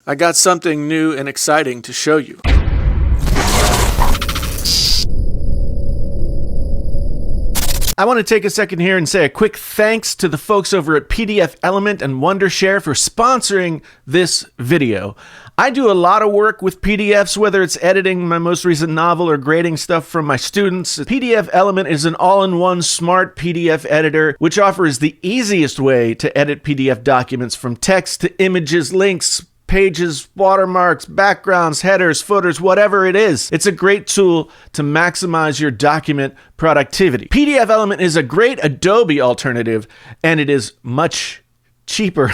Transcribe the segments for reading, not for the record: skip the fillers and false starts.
I got something new and exciting to show you. I want to take a second here and say a quick thanks to the folks over at PDF Element and Wondershare for sponsoring this video. I do a lot of work with PDFs, whether it's editing my most recent novel or grading stuff from my students. PDF Element is an all-in-one smart PDF editor, which offers the easiest way to edit PDF documents from text to images, links, pages, watermarks, backgrounds, headers, footers, whatever it is. It's a great tool to maximize your document productivity. PDF Element is a great Adobe alternative, and it is much cheaper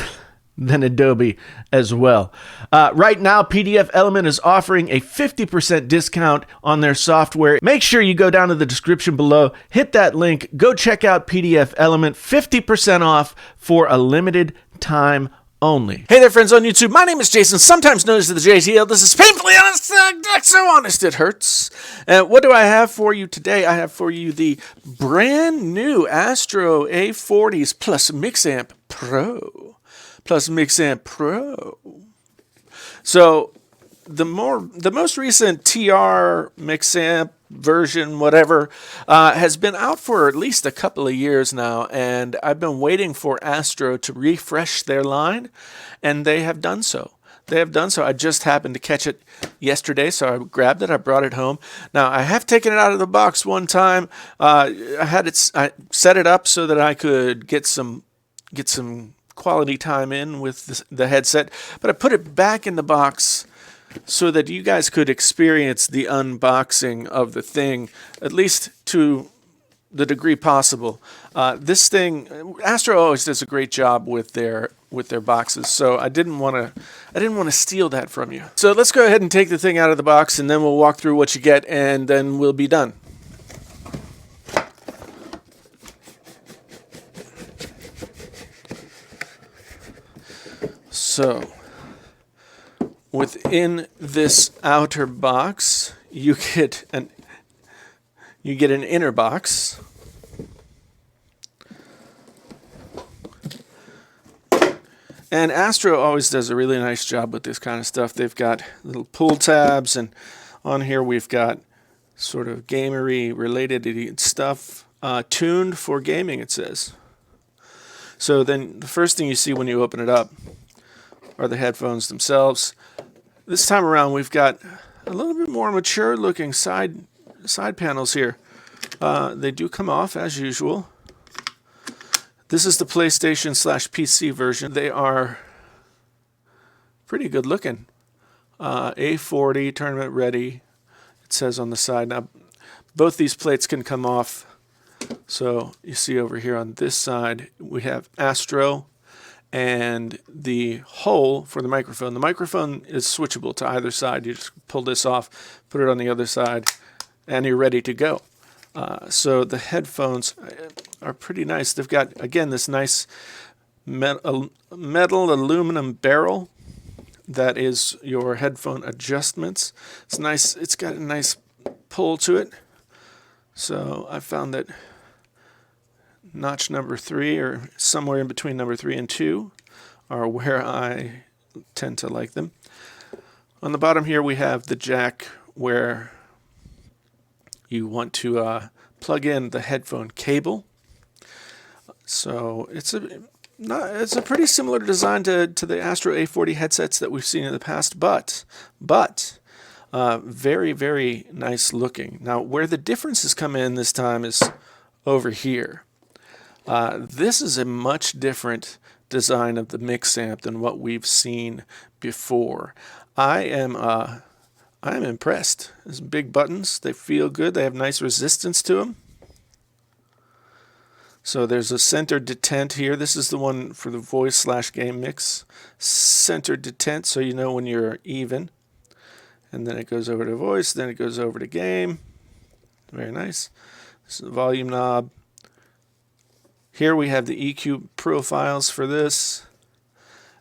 than Adobe as well. Right now, PDF Element is offering a 50% discount on their software. Make sure you go down to the description below, hit that link, go check out PDF Element, 50% off for a limited time only. Hey there, friends on YouTube. My name is Jason, sometimes known as the JTL. This is Painfully Honest, so honest it hurts. And what do I have for you today? I have for you the brand new Astro A40s plus Mixamp Pro. So the most recent TR Mixamp version, whatever, has been out for at least a couple of years now, and I've been waiting for Astro to refresh their line, and they have done so. I just happened to catch it yesterday, so I grabbed it. I brought it home. Now, I have taken it out of the box one time. I set it up so that I could get some quality time in with the headset, but I put it back in the box so that you guys could experience the unboxing of the thing, at least to the degree possible. This thing, Astro always does a great job with their boxes, so I didn't want to steal that from you. So let's go ahead and take the thing out of the box, and then we'll walk through what you get, and then we'll be done. So, within this outer box, you get an inner box. And Astro always does a really nice job with this kind of stuff. They've got little pull tabs, and on here we've got sort of gamery related stuff, tuned for gaming, it says. So then the first thing you see when you open it up are the headphones themselves. This time around, we've got a little bit more mature looking side panels here. They do come off as usual. This is the PlayStation/PC version. They are pretty good looking. A40 tournament ready, it says on the side. Now, both these plates can come off. So you see over here on this side, we have Astro and the hole for the microphone. The microphone is switchable to either side. You just pull this off, put it on the other side, and you're ready to go. So the headphones are pretty nice. They've got, again, this nice metal aluminum barrel that is your headphone adjustments. It's nice. It's got a nice pull to it. So I found that notch number 3, or somewhere in between number 3 and 2, are where I tend to like them. On the bottom here we have the jack where you want to plug in the headphone cable. So it's a pretty similar design to the Astro A40 headsets that we've seen in the past, but very, very nice looking. Now, where the differences come in this time is over here. This is a much different design of the Mixamp than what we've seen before. I am impressed. There's big buttons. They feel good. They have nice resistance to them. So there's a center detent here. This is the one for the voice/game mix. Center detent, so you know when you're even. And then it goes over to voice, then it goes over to game. Very nice. This is the volume knob. Here we have the EQ profiles for this.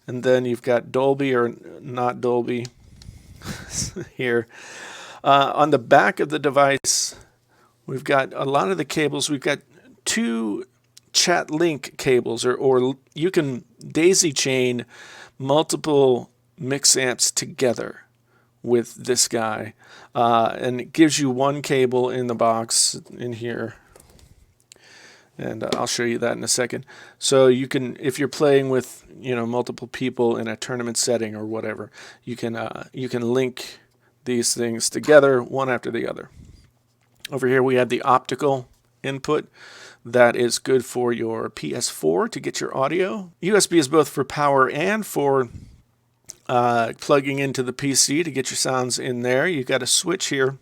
And then you've got Dolby or not Dolby here. On the back of the device, we've got a lot of the cables. We've got 2 chat link cables, or you can daisy chain multiple mix amps together with this guy, and it gives you one cable in the box in here, and I'll show you that in a second. So you can, if you're playing with multiple people in a tournament setting or whatever, you can link these things together one after the other. Over here we have the optical input. That is good for your PS4 to get your audio. USB is both for power and for plugging into the PC to get your sounds in there. You've got a switch here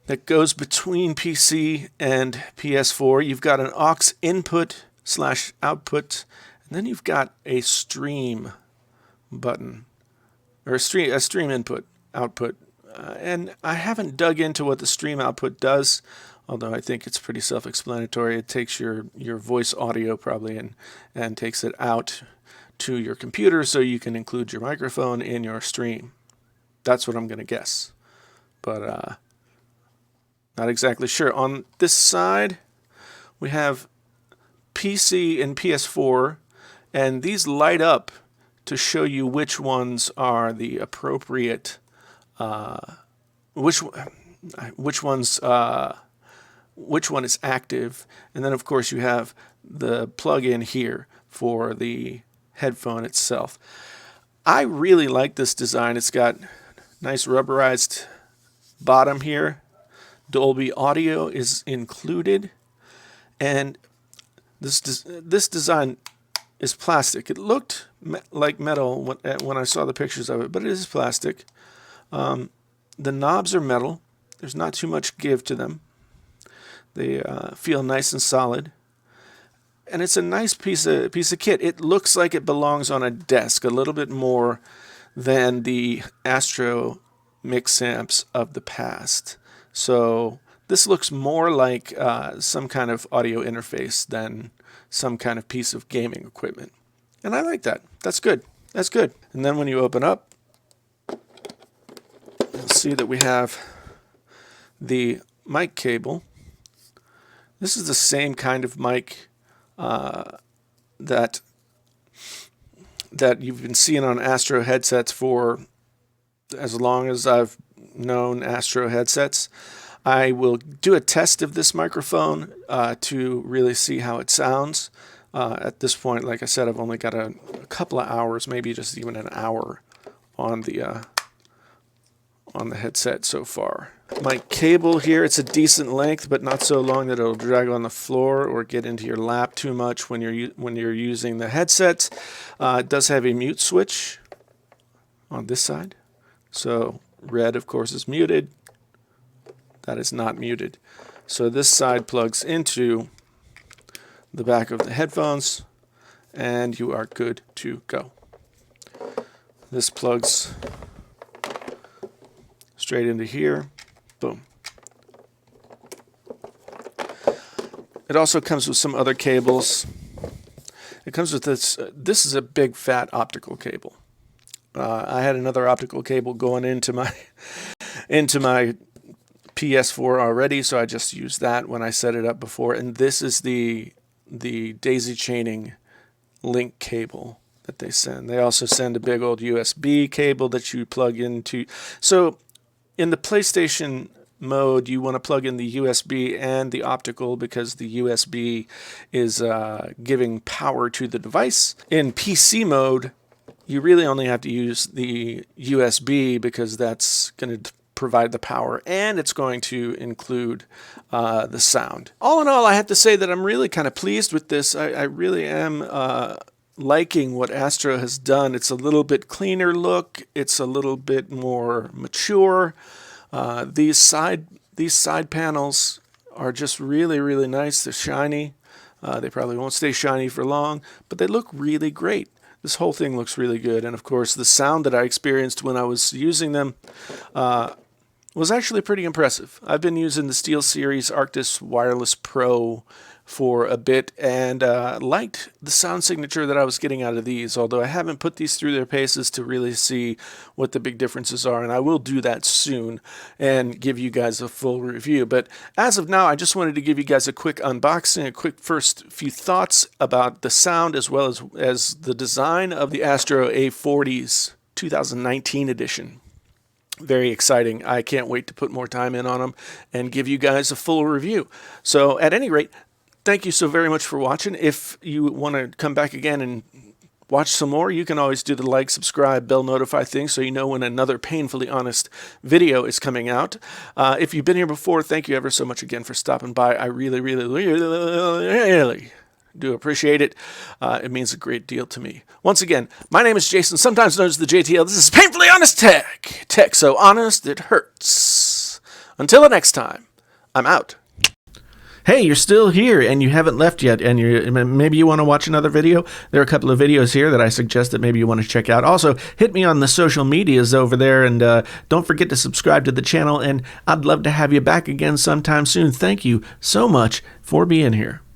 that goes between PC and PS4. You've got an aux input / output, and then you've got a stream button, or a stream input output. And I haven't dug into what the stream output does, although I think it's pretty self-explanatory. It takes your voice audio probably and takes it out to your computer so you can include your microphone in your stream. That's what I'm going to guess, but not exactly sure. On this side, we have PC and PS4, and these light up to show you which ones are the appropriate, which one is active, and then of course you have the plug-in here for the headphone itself. I really like this design. It's got nice rubberized bottom here. Dolby Audio is included, and this design is plastic. It looked like metal when I saw the pictures of it, but it is plastic. The knobs are metal. There's not too much give to them. They feel nice and solid, and it's a nice piece of kit. It looks like it belongs on a desk a little bit more than the Astro mix amps of the past. So this looks more like some kind of audio interface than some kind of piece of gaming equipment. And I like that. That's good. That's good. And then when you open up, you'll see that we have the mic cable. This is the same kind of mic that you've been seeing on Astro headsets for as long as I've known Astro headsets. I will do a test of this microphone to really see how it sounds. At this point, like I said, I've only got a couple of hours, maybe just even an hour on the headset so far. My cable here, it's a decent length, but not so long that it'll drag on the floor or get into your lap too much when you're using the headset. It does have a mute switch on this side. So red, of course, is muted. That is not muted. So this side plugs into the back of the headphones, and you are good to go. This plugs straight into here. Boom. It also comes with some other cables. It comes with this. This is a big fat optical cable. I had another optical cable going into my PS4 already, so I just used that when I set it up before. And this is the daisy chaining link cable that they send. They also send a big old USB cable that you plug into. So in the PlayStation mode, you want to plug in the USB and the optical because the USB is giving power to the device. In PC mode, you really only have to use the USB because that's going to provide the power, and it's going to include the sound. All in all, I have to say that I'm really kind of pleased with this. I really am liking what Astro has done. It's a little bit cleaner look. It's a little bit more mature. These side panels are just really, really nice. They're shiny. They probably won't stay shiny for long, but they look really great. This whole thing looks really good. And of course, the sound that I experienced when I was using them was actually pretty impressive. I've been using the SteelSeries Arctis Wireless Pro for a bit and liked the sound signature that I was getting out of these, although I haven't put these through their paces to really see what the big differences are, and I will do that soon and give you guys a full review. But as of now, I just wanted to give you guys a quick unboxing, a quick first few thoughts about the sound as well as the design of the Astro A40's 2019 edition. Very exciting. I can't wait to put more time in on them and give you guys a full review. So at any rate, thank you so very much for watching. If you want to come back again and watch some more, you can always do the like, subscribe, bell notify thing so you know when another Painfully Honest video is coming out. If you've been here before, thank you ever so much again for stopping by. I really, really, really do appreciate it. It means a great deal to me. Once again, my name is Jason, sometimes known as the JTL. This is Painfully Honest Tech. Tech so honest it hurts. Until the next time, I'm out. Hey, you're still here and you haven't left yet, and maybe you want to watch another video. There are a couple of videos here that I suggest that maybe you want to check out. Also, hit me on the social medias over there, and don't forget to subscribe to the channel, and I'd love to have you back again sometime soon. Thank you so much for being here.